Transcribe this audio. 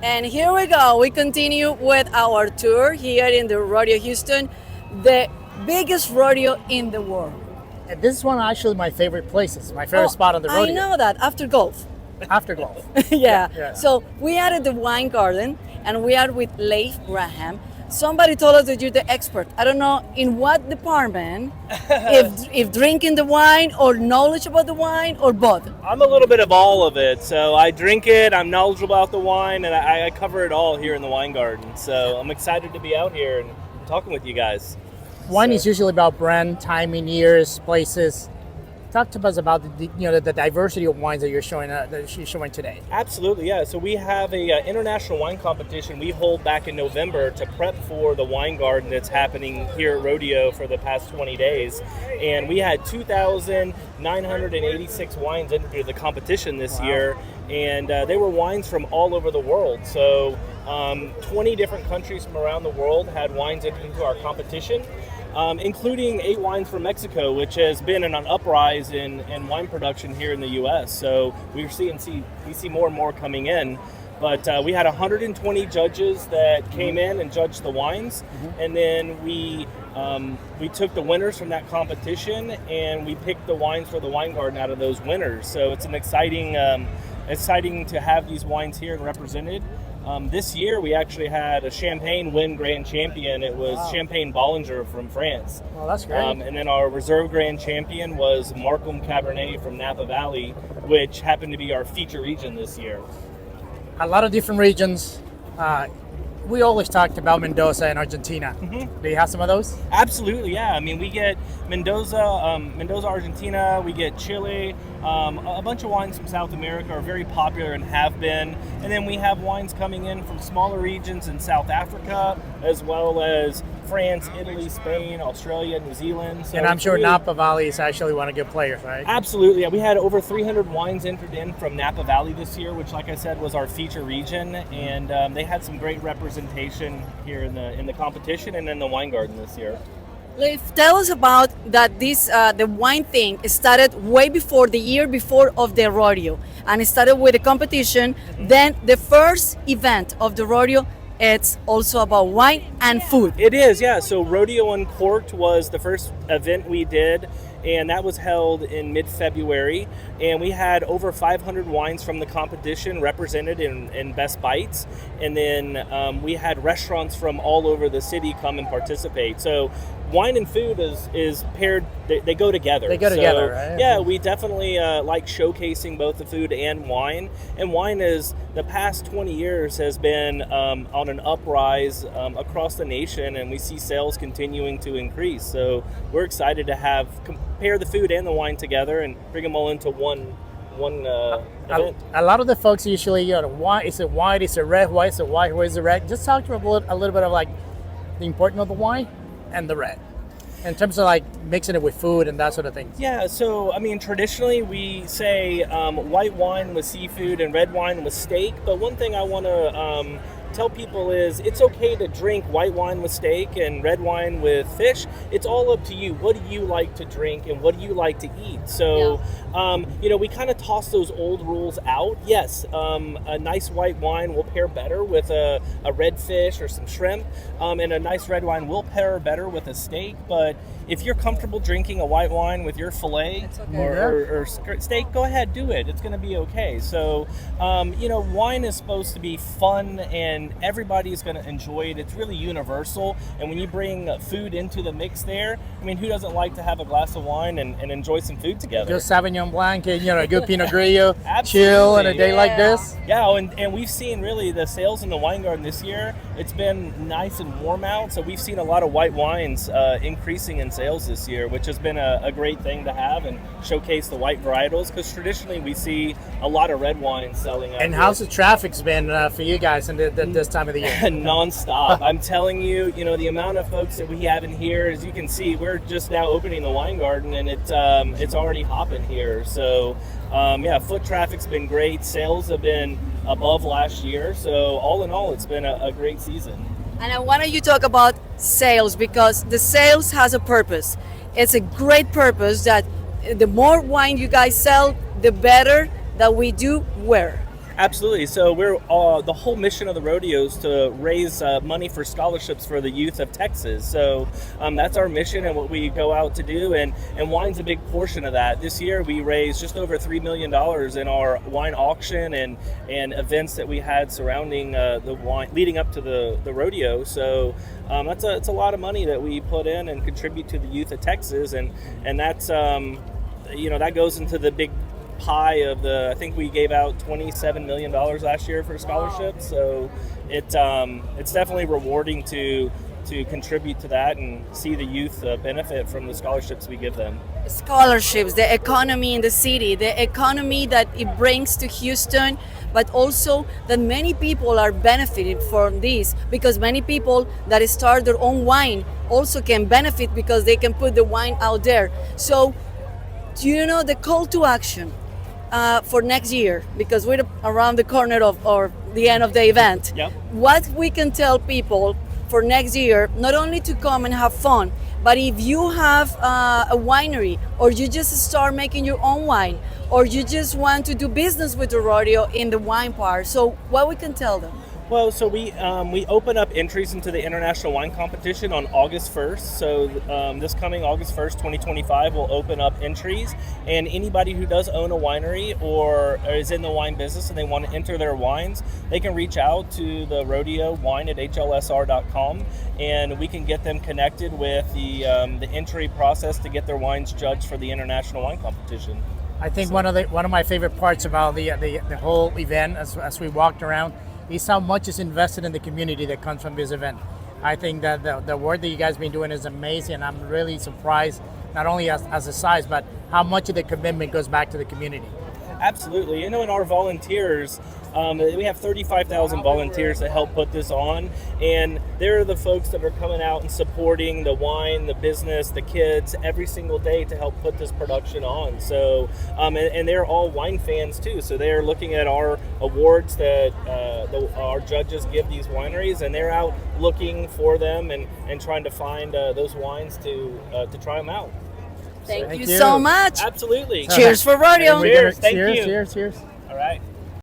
And here we go. We continue with our tour here in the Rodeo Houston, the biggest rodeo in the world. And this is one of actually my favorite places, my favorite spot on the rodeo. I know that after golf. After golf. Yeah. So we are at the wine garden and we are with Leif Graham. Somebody told us that you're the expert. I don't know in what department, if drinking the wine or knowledge about the wine or both. I'm a little bit of all of it. So I drink it, I'm knowledgeable about the wine, and I cover it all here in the wine garden. So I'm excited to be out here and talking with you guys. Wine is usually about brand, timing, years, places. Talk to us about the diversity of wines that you're showing today. Absolutely, yeah. So we have a international wine competition we hold back in November to prep for the wine garden that's happening here at Rodeo for the past 20 days. And we had 2,986 wines enter the competition this year. And they were wines from all over the world. So 20 different countries from around the world had wines enter into our competition. Including 8 wines from Mexico, which has been an uprise in wine production here in the U.S. So we see more and more coming in. But we had 120 judges that came in and judged the wines, and then we took the winners from that competition and we picked the wines for the wine garden out of those winners. So it's an exciting to have these wines here and represented. This year we actually had a Champagne win Grand Champion. It was Champagne Bollinger from France. Well, that's great. And then our Reserve Grand Champion was Markham Cabernet from Napa Valley, which happened to be our feature region this year. A lot of different regions. We always talked about Mendoza and Argentina. Do you have some of those? Absolutely, yeah. I mean, we get Mendoza, Argentina. We get Chile. A bunch of wines from South America are very popular and have been. And then we have wines coming in from smaller regions in South Africa, as well as France, Italy, Spain, Australia, New Zealand. So and I'm sure Napa Valley is actually one of good players, right? Absolutely. Yeah. We had over 300 wines entered in from Napa Valley this year, which, like I said, was our feature region. And they had some great representation here in the competition and in the wine garden this year. Leif, tell us about that. The wine thing started way before the year before of the rodeo, and it started with a competition. Then the first event of the rodeo, it's also about wine and food. It is, yeah. So Rodeo Uncorked was the first event we did, and that was held in mid-February. And we had over 500 wines from the competition represented in Best Bites. And then we had restaurants from all over the city come and participate. So wine and food is paired, they go together. They go together, right? Yeah, we definitely like showcasing both the food and wine. And wine is, the past 20 years has been on an uprise across the nation, and we see sales continuing to increase. So we're excited to compare the food and the wine together and bring them all into one event. A lot of the folks usually, why is it white, is it red, why is it white, why is it red? Just talk to them a little bit of like the importance of the wine and the red in terms of like mixing it with food and that sort of thing. Yeah, so I mean, traditionally we say white wine with seafood and red wine with steak, but one thing I want to tell people is it's okay to drink white wine with steak and red wine with fish. It's all up to you. What do you like to drink and what do you like to eat? So, we kind of toss those old rules out. Yes, a nice white wine will pair better with a red fish or some shrimp, and a nice red wine will pair better with a steak. But if you're comfortable drinking a white wine with your filet or steak, go ahead, do it. It's going to be okay. So, wine is supposed to be fun and everybody's going to enjoy it. It's really universal. And when you bring food into the mix there, I mean, who doesn't like to have a glass of wine and enjoy some food together? Good Sauvignon Blanc, a good Pinot Grillo, chill on a day like this. Yeah, and we've seen really the sales in the wine garden this year. It's been nice and warm out, so we've seen a lot of white wines increasing in sales this year, which has been a great thing to have and showcase the white varietals, because traditionally we see a lot of red wines selling out. And how's the traffic's been for you guys in this time of the year? Non-stop. I'm telling you, the amount of folks that we have in here, as you can see, we're just now opening the wine garden and it's already hopping here. So foot traffic's been great. Sales have been above last year. So all in all, it's been a great season. And I wanted you to talk about sales, because the sales has a purpose. It's a great purpose that the more wine you guys sell, the better that we do where. Absolutely. So we're the whole mission of the rodeo is to raise money for scholarships for the youth of Texas. So that's our mission and what we go out to do. And wine's a big portion of that. This year we raised just over $3 million in our wine auction and events that we had surrounding the wine leading up to the rodeo. So it's a lot of money that we put in and contribute to the youth of Texas. And that's that goes into the big pie of I think we gave out $27 million last year for scholarships. So it's definitely rewarding to contribute to that and see the youth benefit from the scholarships we give them. Scholarships, the economy in the city, the economy that it brings to Houston, but also that many people are benefiting from this, because many people that start their own wine also can benefit because they can put the wine out there. So do you know the call to action for next year, because we're around the corner of or the end of the event? Yep. What we can tell people for next year, not only to come and have fun, but if you have a winery, or you just start making your own wine, or you just want to do business with the rodeo in the wine part, so what we can tell them? Well, so we open up entries into the International Wine Competition on August 1st. So this coming August 1st, 2025, we'll open up entries. And anybody who does own a winery or is in the wine business and they want to enter their wines, they can reach out to the rodeo wine at hlsr.com, and we can get them connected with the entry process to get their wines judged for the International Wine Competition. I think one of my favorite parts about the whole event, as we walked around, is how much is invested in the community that comes from this event. I think that the work that you guys have been doing is amazing. I'm really surprised, not only as a size, but how much of the commitment goes back to the community. Absolutely. In our volunteers, we have 35,000 volunteers that help put this on, and they're the folks that are coming out and supporting the wine, the business, the kids every single day to help put this production on. So, and they're all wine fans too. So they're looking at our awards that our judges give these wineries, and they're out looking for them and trying to find those wines to try them out. Thank you so much. Absolutely. Cheers for rodeo. Cheers. Thank you. Cheers. All right.